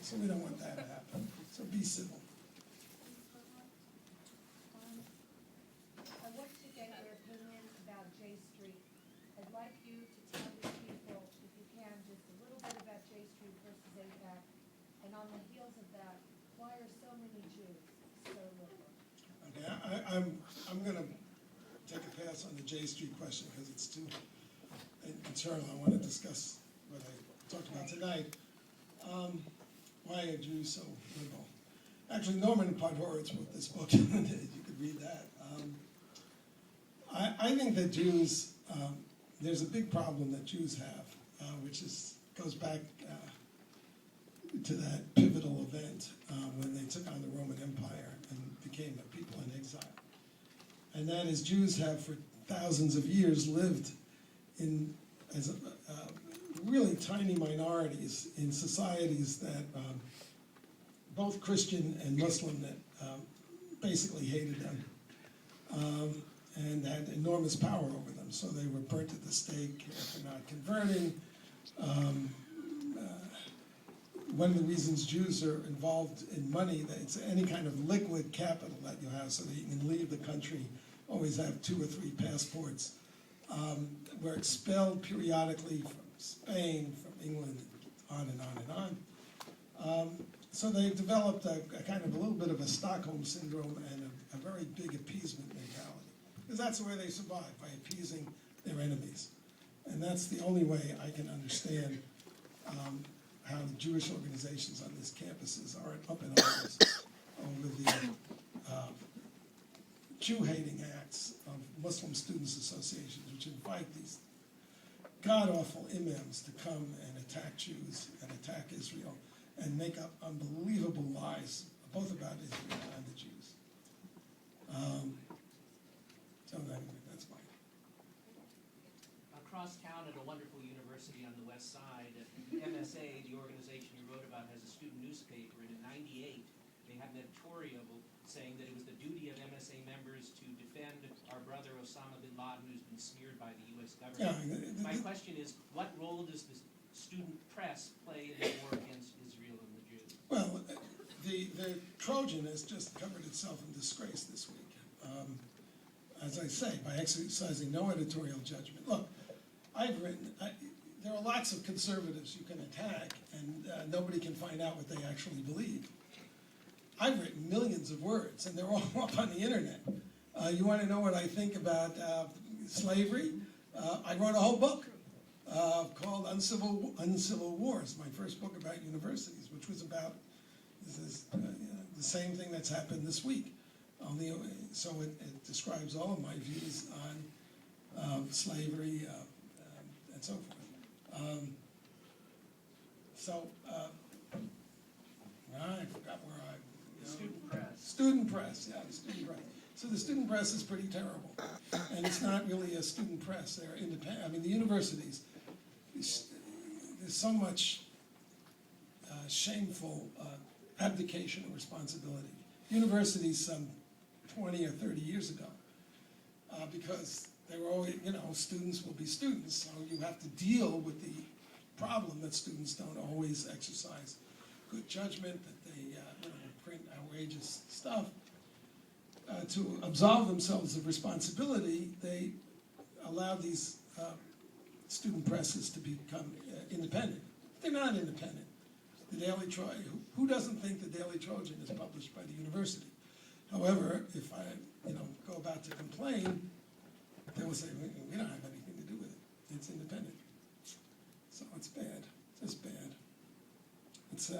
So we don't want that to happen. So be civil. I want to get your opinion about J Street. I'd like you to tell the people, if you can, just a little bit about J Street versus APAC. And on the heels of that, why are so many Jews so little? Okay, I'm going to take a pass on the J Street question because it's too internal. I want to discuss what I talked about tonight. Why are Jews so liberal? Actually, Norman Podhoretz wrote this book. You could read that. I think that Jews, there's a big problem that Jews have, which goes back to that pivotal event when they took on the Roman Empire and became a people in exile. And that is, Jews have for thousands of years lived as really tiny minorities in societies that both Christian and Muslim that basically hated them and had enormous power over them. So they were burnt at the stake for not converting. One of the reasons Jews are involved in money, that it's any kind of liquid capital that you have so that you can leave the country, always have 2 or 3 passports. Were expelled periodically from Spain, from England, on and on and on. So they've developed a kind of a little bit of a Stockholm syndrome and a very big appeasement mentality. Because that's the way they survive, by appeasing their enemies. And that's the only way I can understand how the Jewish organizations on these campuses are up in arms over the Jew-hating acts of Muslim Students Associations, which invite these god-awful imams to come and attack Jews and attack Israel and make up unbelievable lies, both about Israel and the Jews. So that's mine. Across town at a wonderful university on the west side, MSA, the organization you wrote about, has a student newspaper, and in '98 they had an editorial saying that it was the duty of MSA members to defend our brother Osama bin Laden, who's been smeared by the U.S. government. My question is, what role does the student press play in the war against Israel and the Jews? Well, the Trojan has just covered itself in disgrace this week. As I say, by exercising no editorial judgment. Look, I've written, there are lots of conservatives you can attack, and nobody can find out what they actually believe. I've written millions of words, and they're all up on the internet. You want to know what I think about slavery? I wrote a whole book called Uncivil Wars, my first book about universities, which was about the same thing that's happened this week. So it describes all of my views on slavery and so forth. I forgot where Student press. Student press, yeah, the student press. So the student press is pretty terrible, and it's not really a student press. They're independent. I mean, the universities. There's so much shameful abdication of responsibility. Universities some 20 or 30 years ago, because they were always, students will be students, so you have to deal with the problem that students don't always exercise good judgment, that they print outrageous stuff. To absolve themselves of responsibility, they allowed these student presses to become independent. They're not independent. The Daily Trojan, who doesn't think the Daily Trojan is published by the university? However, if I go about to complain, they will say, we don't have anything to do with it. It's independent. So it's bad. It's just bad. It's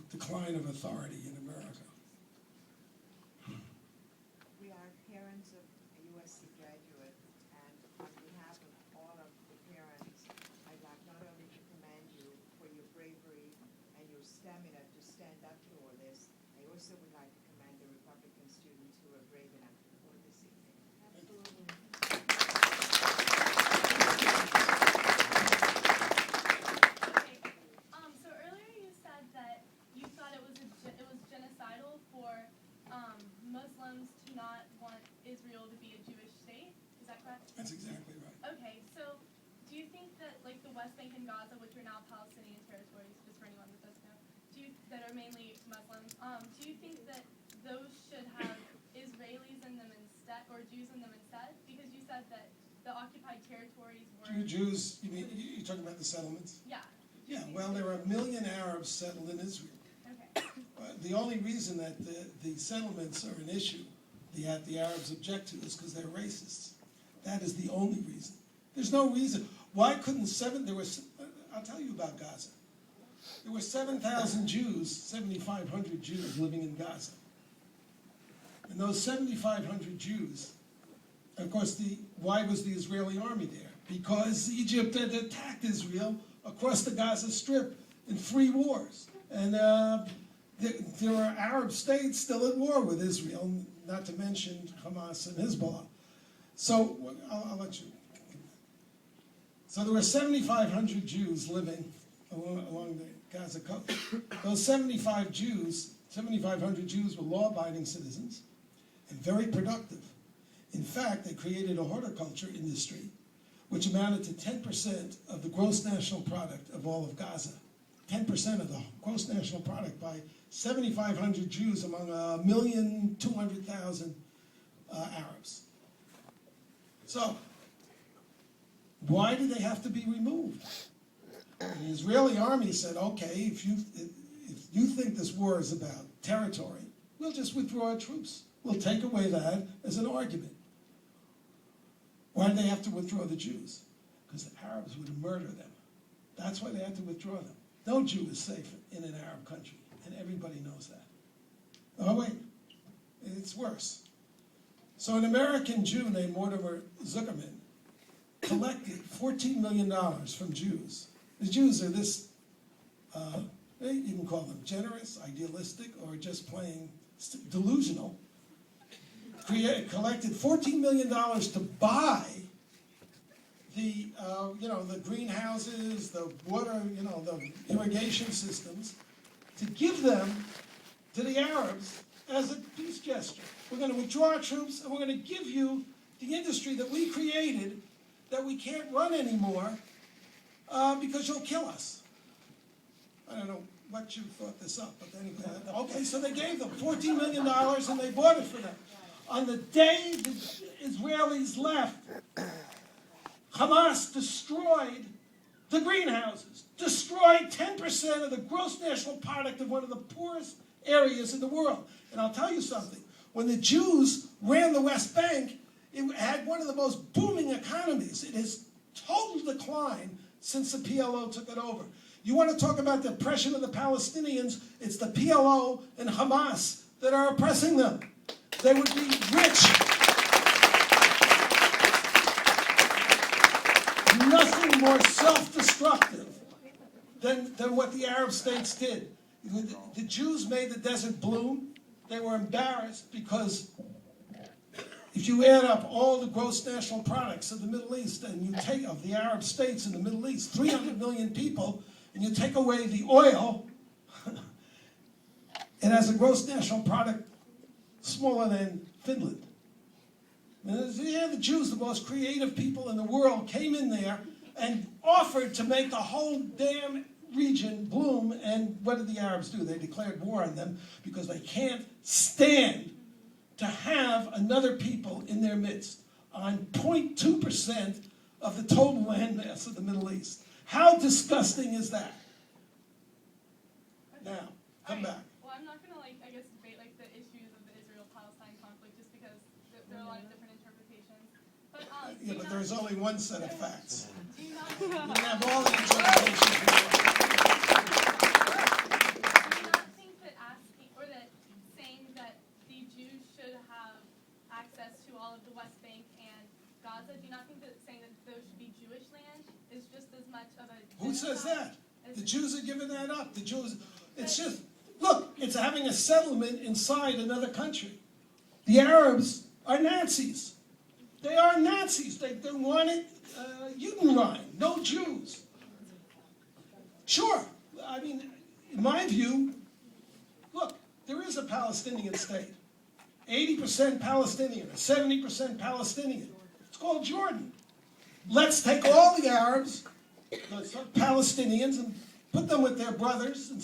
decline of authority in America. We are parents of a USC graduate, and on behalf of all of the parents, I'd like not only to commend you for your bravery and your stamina to stand up to all this, I also would like to commend the Republican students who are brave enough to vote this evening. Absolutely. So earlier you said that you thought it was genocidal for Muslims to not want Israel to be a Jewish state. Is that correct? That's exactly right. Okay, so do you think that the West Bank and Gaza, which are now Palestinian territories, just for anyone that doesn't know, that are mainly Muslims, do you think that those should have Israelis in them instead, or Jews in them instead? Because you said that the occupied territories were. Jews, you mean, you're talking about the settlements? Yeah. Yeah, well, there are 1 million Arabs settled in Israel. Okay. The only reason that the settlements are an issue, the Arabs object to, is because they're racists. That is the only reason. There's no reason. Why couldn't I'll tell you about Gaza. There were 7,000 Jews, 7,500 Jews living in Gaza. And those 7,500 Jews, of course, why was the Israeli army there? Because Egypt had attacked Israel across the Gaza Strip in 3 wars. And there are Arab states still at war with Israel, not to mention Hamas and Hezbollah. So I'll let you. So there were 7,500 Jews living along the Gaza coast. Those 7,500 Jews were law-abiding citizens and very productive. In fact, they created a horticulture industry which amounted to 10% of the gross national product of all of Gaza. 10% of the gross national product by 7,500 Jews among 1,200,000 Arabs. So, why do they have to be removed? And the Israeli army said, okay, if you think this war is about territory, we'll just withdraw our troops. We'll take away that as an argument. Why did they have to withdraw the Jews? Because the Arabs would murder them. That's why they had to withdraw them. No Jew is safe in an Arab country, and everybody knows that. Oh wait, it's worse. So an American Jew named Mortimer Zuckerman collected $14 million from Jews. The Jews are this, you can call them generous, idealistic, or just plain delusional. Collected $14 million to buy the greenhouses, the water, the irrigation systems, to give them to the Arabs as a peace gesture. We're going to withdraw our troops, and we're going to give you the industry that we created that we can't run anymore because you'll kill us. I don't know what you thought this up, but anyway. Okay, so they gave them $14 million, and they bought it for them. On the day the Israelis left, Hamas destroyed the greenhouses, destroyed 10% of the gross national product of one of the poorest areas in the world. And I'll tell you something, when the Jews ran the West Bank, it had one of the most booming economies. It has total decline since the PLO took it over. You want to talk about the oppression of the Palestinians, it's the PLO and Hamas that are oppressing them. They would be rich. Nothing more self-destructive than what the Arab states did. The Jews made the desert bloom. They were embarrassed because if you add up all the gross national products of the Middle East and you take of the Arab states in the Middle East, 300 million people, and you take away the oil, it has a gross national product smaller than Finland. And the Jews, the most creative people in the world, came in there and offered to make the whole damn region bloom. And what did the Arabs do? They declared war on them because they can't stand to have another people in their midst on 0.2% of the total landmass of the Middle East. How disgusting is that? Now, come back. Well, I'm not going to, debate, the issues of the Israel-Palestine conflict just because there are a lot of different interpretations. But, yeah, but there's only one set of facts. Do you not You can have all the interpretations you want. think that asking, or that saying that the Jews should have access to all of the West Bank and Gaza, do you not think that saying that those should be Jewish land is just as much of a Who says that? as- The Jews are giving that up. The Jews, it's just, look, it's having a settlement inside another country. The Arabs are Nazis. They are Nazis. They wanted Judenrein, no Jews. Sure, I mean, in my view, look, there is a Palestinian state. 80% Palestinian, 70% Palestinian. It's called Jordan. Let's take all the Arabs, the Palestinians, and put them with their brothers and